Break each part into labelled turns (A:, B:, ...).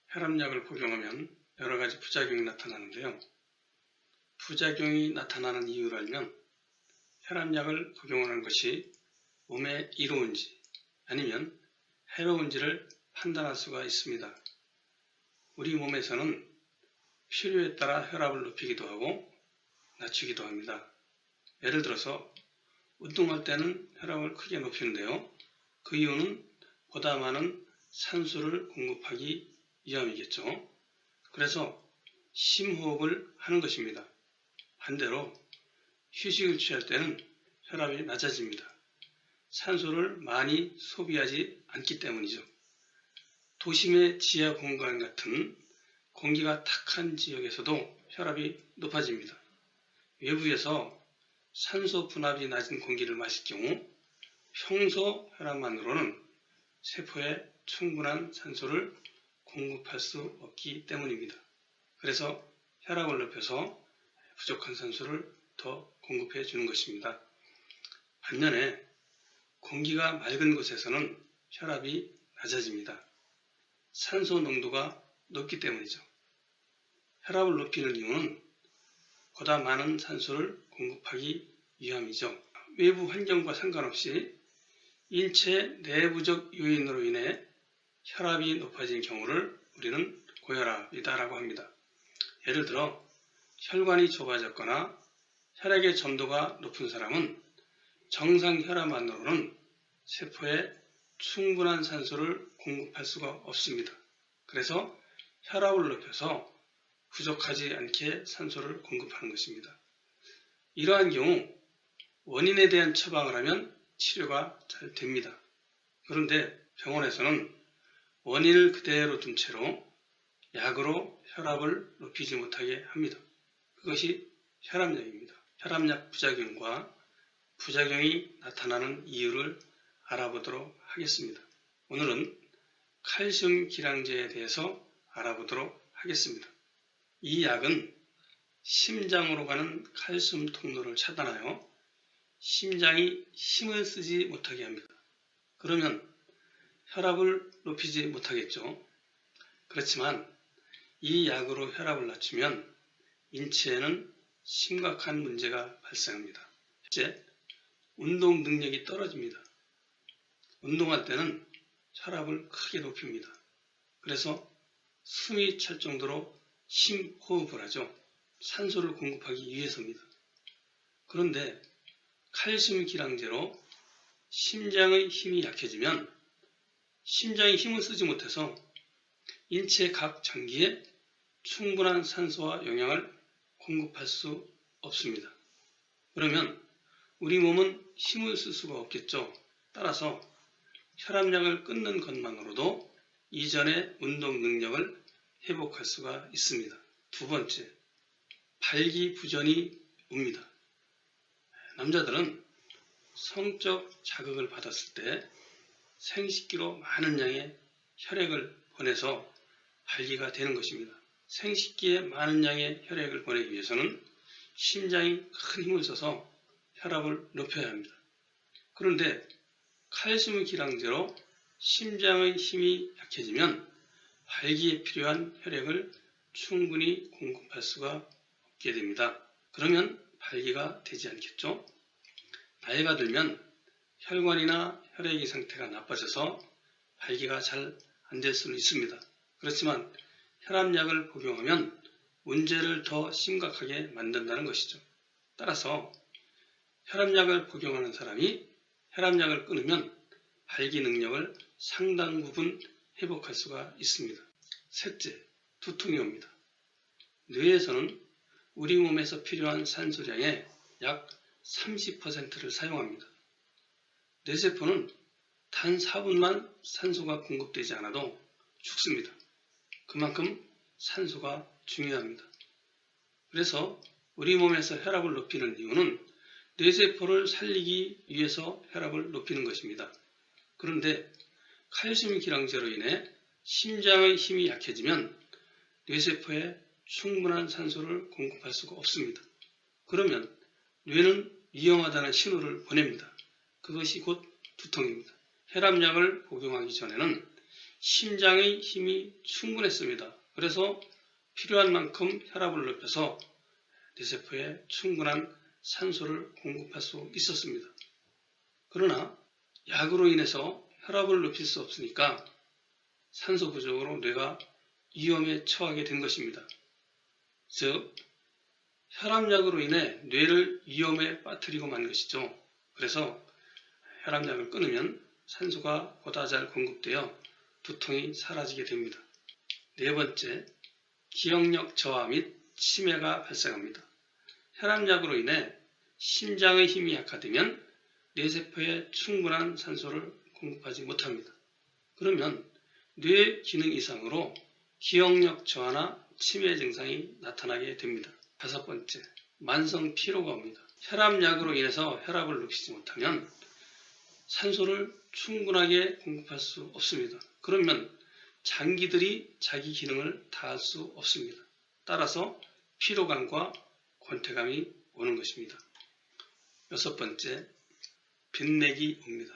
A: 혈압약을 복용하면 여러 가지 부작용이 나타나는데요. 부작용이 나타나는 이유를 알면 혈압약을 복용하는 것이 몸에 이로운지 아니면 해로운지를 판단할 수가 있습니다. 우리 몸에서는 필요에 따라 혈압을 높이기도 하고 낮추기도 합니다. 예를 들어서 운동할 때는 혈압을 크게 높이는데요. 그 이유는 보다 많은 산소를 공급하기 위함이겠죠. 그래서 심호흡을 하는 것입니다. 반대로 휴식을 취할 때는 혈압이 낮아집니다. 산소를 많이 소비하지 않기 때문이죠. 도심의 지하 공간 같은 공기가 탁한 지역에서도 혈압이 높아집니다. 외부에서 산소 분압이 낮은 공기를 마실 경우 평소 혈압만으로는 세포에 충분한 산소를 공급할 수 없기 때문입니다. 그래서 혈압을 높여서 부족한 산소를 더 공급해 주는 것입니다. 반면에 공기가 맑은 곳에서는 혈압이 낮아집니다. 산소 농도가 높기 때문이죠. 혈압을 높이는 이유는 보다 많은 산소를 공급하기 위함이죠. 외부 환경과 상관없이 인체 내부적 요인으로 인해 혈압이 높아진 경우를 우리는 고혈압이다라고 합니다. 예를 들어 혈관이 좁아졌거나 혈액의 점도가 높은 사람은 정상 혈압만으로는 세포에 충분한 산소를 공급할 수가 없습니다. 그래서 혈압을 높여서 부족하지 않게 산소를 공급하는 것입니다. 이러한 경우 원인에 대한 처방을 하면 치료가 잘 됩니다. 그런데 병원에서는 원인을 그대로 둔 채로 약으로 혈압을 높이지 못하게 합니다. 그것이 혈압약입니다. 혈압약 부작용과 부작용이 나타나는 이유를 알아보도록 하겠습니다. 오늘은 칼슘 기량제에 대해서 알아보도록 하겠습니다. 이 약은 심장으로 가는 칼슘 통로를 차단하여 심장이 힘을 쓰지 못하게 합니다. 그러면 혈압을 높이지 못하겠죠. 그렇지만 이 약으로 혈압을 낮추면 인체에는 심각한 문제가 발생합니다. 첫째, 운동 능력이 떨어집니다. 운동할 때는 혈압을 크게 높입니다. 그래서 숨이 찰 정도로 심호흡을 하죠. 산소를 공급하기 위해서입니다. 그런데 칼슘 기량제로 심장의 힘이 약해지면 심장이 힘을 쓰지 못해서 인체 각 장기에 충분한 산소와 영양을 공급할 수 없습니다. 그러면 우리 몸은 힘을 쓸 수가 없겠죠. 따라서 혈압약을 끊는 것만으로도 이전의 운동 능력을 회복할 수가 있습니다. 두 번째, 발기부전이 옵니다. 남자들은 성적 자극을 받았을 때 생식기로 많은 양의 혈액을 보내서 발기가 되는 것입니다. 생식기에 많은 양의 혈액을 보내기 위해서는 심장이 큰 힘을 써서 혈압을 높여야 합니다. 그런데 칼슘 기량제로 심장의 힘이 약해지면 발기에 필요한 혈액을 충분히 공급할 수가 없게 됩니다. 그러면 발기가 되지 않겠죠? 나이가 들면 혈관이나 혈액의 상태가 나빠져서 발기가 잘 안 될 수는 있습니다. 그렇지만 혈압약을 복용하면 문제를 더 심각하게 만든다는 것이죠. 따라서 혈압약을 복용하는 사람이 혈압약을 끊으면 발기 능력을 상당 부분 회복할 수가 있습니다. 셋째, 두통이 옵니다. 뇌에서는 우리 몸에서 필요한 산소량의 약 30%를 사용합니다. 뇌세포는 단 4분만 산소가 공급되지 않아도 죽습니다. 그만큼 산소가 중요합니다. 그래서 우리 몸에서 혈압을 높이는 이유는 뇌세포를 살리기 위해서 혈압을 높이는 것입니다. 그런데 칼슘 기량제로 인해 심장의 힘이 약해지면 뇌세포에 충분한 산소를 공급할 수가 없습니다. 그러면 뇌는 위험하다는 신호를 보냅니다. 그것이 곧 두통입니다. 혈압약을 복용하기 전에는 심장의 힘이 충분했습니다. 그래서 필요한 만큼 혈압을 높여서 뇌세포에 충분한 산소를 공급할 수 있었습니다. 그러나 약으로 인해서 혈압을 높일 수 없으니까 산소 부족으로 뇌가 위험에 처하게 된 것입니다. 즉, 혈압약으로 인해 뇌를 위험에 빠뜨리고 만 것이죠. 그래서 혈압약을 끊으면 산소가 보다 잘 공급되어 두통이 사라지게 됩니다. 네 번째, 기억력 저하 및 치매가 발생합니다. 혈압약으로 인해 심장의 힘이 약화되면 뇌세포에 충분한 산소를 공급하지 못합니다. 그러면 뇌 기능 이상으로 기억력 저하나 치매 증상이 나타나게 됩니다. 다섯 번째, 만성 피로가 옵니다. 혈압약으로 인해서 혈압을 높이지 못하면 산소를 충분하게 공급할 수 없습니다. 그러면 장기들이 자기 기능을 다할 수 없습니다. 따라서 피로감과 권태감이 오는 것입니다. 여섯 번째, 빈맥이 옵니다.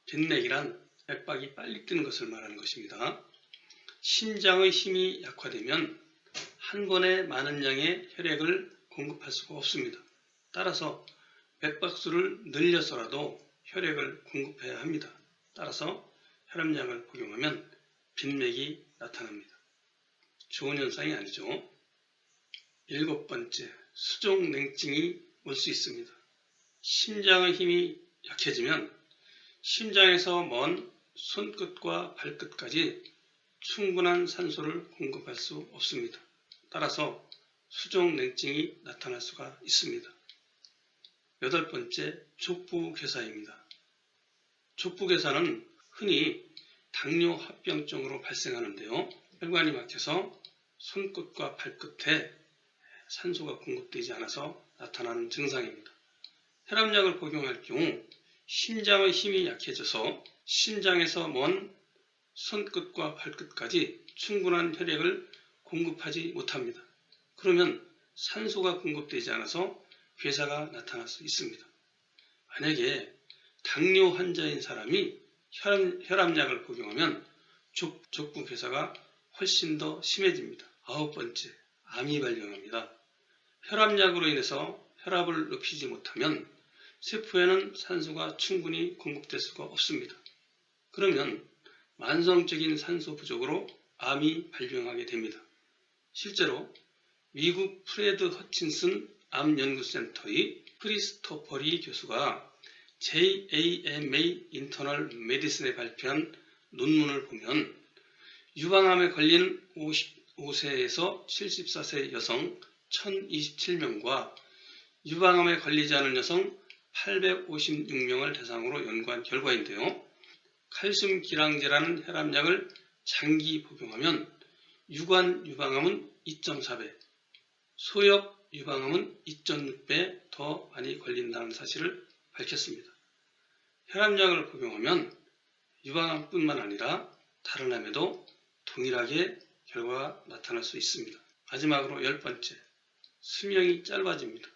A: 빈맥이란 맥박이 빨리 뛰는 것을 말하는 것입니다. 심장의 힘이 약화되면 한 번에 많은 양의 혈액을 공급할 수가 없습니다. 따라서 맥박수를 늘려서라도 혈액을 공급해야 합니다. 따라서 혈압약을 복용하면 빈맥이 나타납니다. 좋은 현상이 아니죠. 일곱 번째, 수족냉증이 올 수 있습니다. 심장의 힘이 약해지면 심장에서 먼 손끝과 발끝까지 충분한 산소를 공급할 수 없습니다. 따라서 수족냉증이 나타날 수가 있습니다. 여덟 번째, 족부괴사입니다. 족부괴사는 흔히 당뇨합병증으로 발생하는데요. 혈관이 막혀서 손끝과 발끝에 산소가 공급되지 않아서 나타나는 증상입니다. 혈압약을 복용할 경우 심장의 힘이 약해져서 심장에서 먼 손끝과 발끝까지 충분한 혈액을 공급하지 못합니다. 그러면 산소가 공급되지 않아서 괴사가 나타날 수 있습니다. 만약에 당뇨 환자인 사람이 혈압약을 복용하면 족부 괴사가 훨씬 더 심해집니다. 아홉 번째, 암이 발병합니다. 혈압약으로 인해서 혈압을 높이지 못하면 세포에는 산소가 충분히 공급될 수가 없습니다. 그러면 만성적인 산소 부족으로 암이 발병하게 됩니다. 실제로 미국 프레드 허친슨 암연구센터의 크리스토퍼리 교수가 JAMA 인터널 메디슨에 발표한 논문을 보면 유방암에 걸린 55세에서 74세 여성 1027명과 유방암에 걸리지 않은 여성 856명을 대상으로 연구한 결과인데요. 칼슘 기량제라는 혈압약을 장기 복용하면 유관 유방암은 2.4배, 소엽 유방암은 2.6배 더 많이 걸린다는 사실을 밝혔습니다. 혈압약을 복용하면 유방암뿐만 아니라 다른 암에도 동일하게 결과가 나타날 수 있습니다. 마지막으로 열 번째, 수명이 짧아집니다.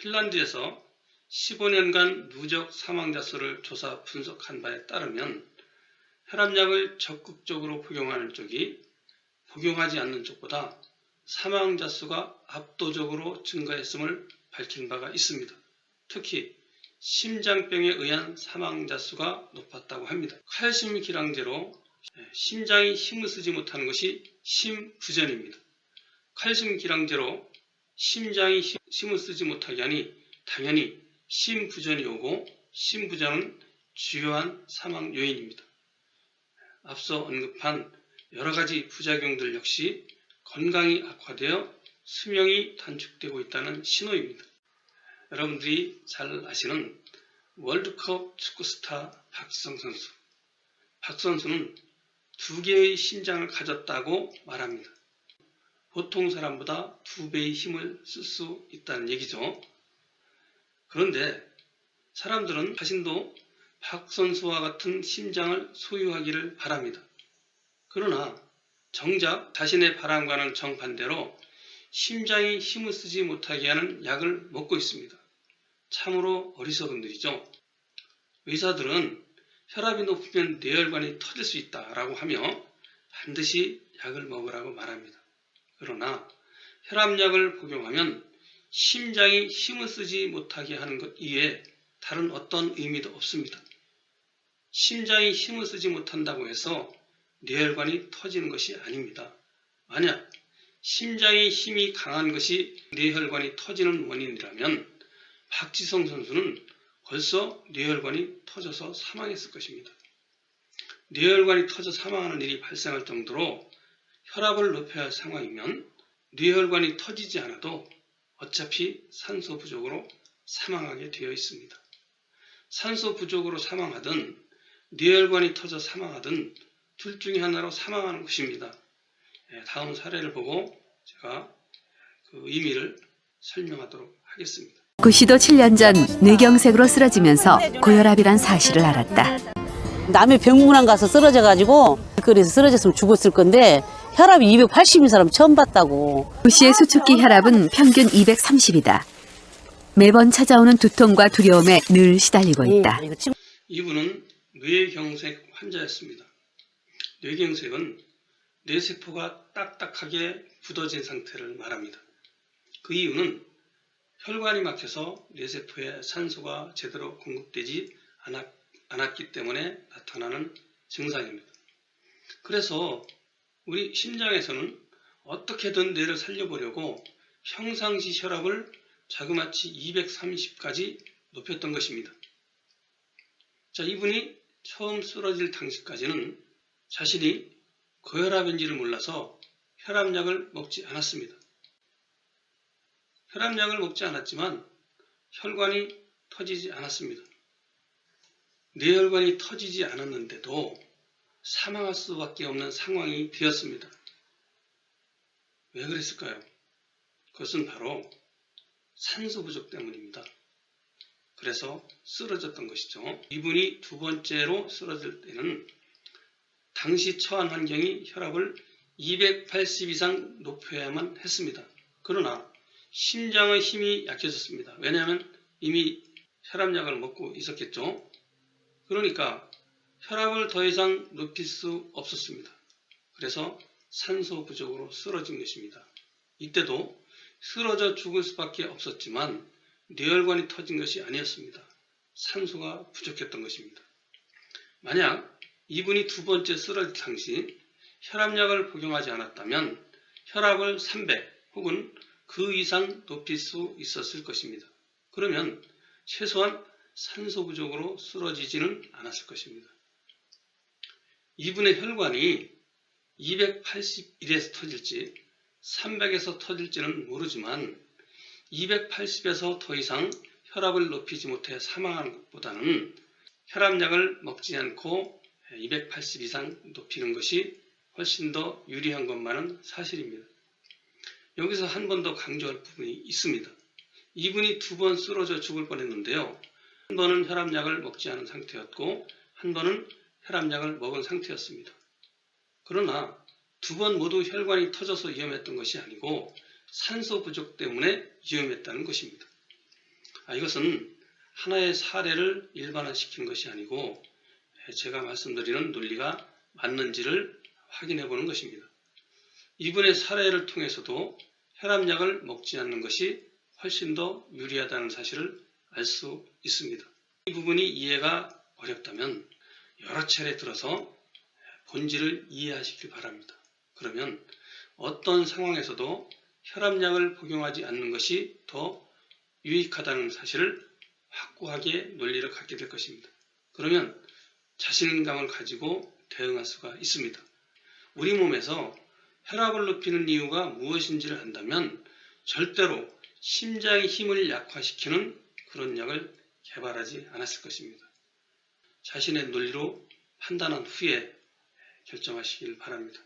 A: 핀란드에서 15년간 누적 사망자 수를 조사 분석한 바에 따르면 혈압약을 적극적으로 복용하는 쪽이 복용하지 않는 쪽보다 사망자 수가 압도적으로 증가했음을 밝힌 바가 있습니다. 특히 심장병에 의한 사망자 수가 높았다고 합니다. 칼슘 기량제로 심장이 힘을 쓰지 못하는 것이 심부전입니다. 칼슘 기량제로 심장이 힘을 쓰지 못하게 하니 당연히 심부전이 오고 심부전은 주요한 사망 요인입니다. 앞서 언급한 여러 가지 부작용들 역시 건강이 악화되어 수명이 단축되고 있다는 신호입니다. 여러분들이 잘 아시는 월드컵 축구 스타 박지성 선수. 박 선수는 2개의 심장을 가졌다고 말합니다. 보통 사람보다 2배의 힘을 쓸 수 있다는 얘기죠. 그런데 사람들은 자신도 박 선수와 같은 심장을 소유하기를 바랍니다. 그러나 정작 자신의 바람과는 정반대로 심장이 힘을 쓰지 못하게 하는 약을 먹고 있습니다. 참으로 어리석은 일이죠. 의사들은 혈압이 높으면 뇌혈관이 터질 수 있다라고 하며 반드시 약을 먹으라고 말합니다. 그러나 혈압약을 복용하면 심장이 힘을 쓰지 못하게 하는 것 이외에 다른 어떤 의미도 없습니다. 심장이 힘을 쓰지 못한다고 해서 뇌혈관이 터지는 것이 아닙니다. 만약 심장의 힘이 강한 것이 뇌혈관이 터지는 원인이라면 박지성 선수는 벌써 뇌혈관이 터져서 사망했을 것입니다. 뇌혈관이 터져 사망하는 일이 발생할 정도로 혈압을 높여야 할 상황이면 뇌혈관이 터지지 않아도 어차피 산소 부족으로 사망하게 되어 있습니다. 산소 부족으로 사망하든 뇌혈관이 터져 사망하든 둘 중에 하나로 사망하는 것입니다. 다음 사례를 보고 제가 그 의미를 설명하도록 하겠습니다.
B: 구 씨도 7년 전 뇌경색으로 쓰러지면서 고혈압이란 사실을 알았다.
C: 남의 병문안 가서 쓰러져가지고 길거리에서 쓰러졌으면 죽었을 건데 혈압이 280인 사람 처음 봤다고.
B: 구 씨의 수축기 혈압은 평균 230이다. 매번 찾아오는 두통과 두려움에 늘 시달리고 있다.
A: 이분은 뇌경색 환자였습니다. 뇌경색은 뇌세포가 딱딱하게 굳어진 상태를 말합니다. 그 이유는 혈관이 막혀서 뇌세포에 산소가 제대로 공급되지 않았기 때문에 나타나는 증상입니다. 그래서 우리 심장에서는 어떻게든 뇌를 살려보려고 평상시 혈압을 자그마치 230까지 높였던 것입니다. 자, 이분이 처음 쓰러질 당시까지는 자신이 고혈압인지를 몰라서 혈압약을 먹지 않았습니다. 혈압약을 먹지 않았지만 혈관이 터지지 않았습니다. 뇌혈관이 터지지 않았는데도 사망할 수밖에 없는 상황이 되었습니다. 왜 그랬을까요? 그것은 바로 산소 부족 때문입니다. 그래서 쓰러졌던 것이죠. 이분이 두 번째로 쓰러질 때는 당시 처한 환경이 혈압을 280 이상 높여야만 했습니다. 그러나 심장의 힘이 약해졌습니다. 왜냐하면 이미 혈압약을 먹고 있었겠죠. 그러니까 혈압을 더 이상 높일 수 없었습니다. 그래서 산소 부족으로 쓰러진 것입니다. 이때도 쓰러져 죽을 수밖에 없었지만 뇌혈관이 터진 것이 아니었습니다. 산소가 부족했던 것입니다. 만약 이분이 두 번째 쓰러질 당시 혈압약을 복용하지 않았다면 혈압을 300 혹은 그 이상 높일 수 있었을 것입니다. 그러면 최소한 산소 부족으로 쓰러지지는 않았을 것입니다. 이분의 혈관이 281에서 터질지 300에서 터질지는 모르지만 280에서 더 이상 혈압을 높이지 못해 사망하는 것보다는 혈압약을 먹지 않고 280 이상 높이는 것이 훨씬 더 유리한 것만은 사실입니다. 여기서 한 번 더 강조할 부분이 있습니다. 이분이 두 번 쓰러져 죽을 뻔했는데요. 한 번은 혈압약을 먹지 않은 상태였고 한 번은 혈압약을 먹은 상태였습니다. 그러나 두 번 모두 혈관이 터져서 위험했던 것이 아니고 산소 부족 때문에 위험했다는 것입니다. 이것은 하나의 사례를 일반화시킨 것이 아니고 제가 말씀드리는 논리가 맞는지를 확인해 보는 것입니다. 이분의 사례를 통해서도 혈압약을 먹지 않는 것이 훨씬 더 유리하다는 사실을 알 수 있습니다. 이 부분이 이해가 어렵다면 여러 차례 들어서 본질을 이해하시길 바랍니다. 그러면 어떤 상황에서도 혈압약을 복용하지 않는 것이 더 유익하다는 사실을 확고하게 논리를 갖게 될 것입니다. 그러면 자신감을 가지고 대응할 수가 있습니다. 우리 몸에서 혈압을 높이는 이유가 무엇인지를 안다면 절대로 심장의 힘을 약화시키는 그런 약을 개발하지 않았을 것입니다. 자신의 논리로 판단한 후에 결정하시길 바랍니다.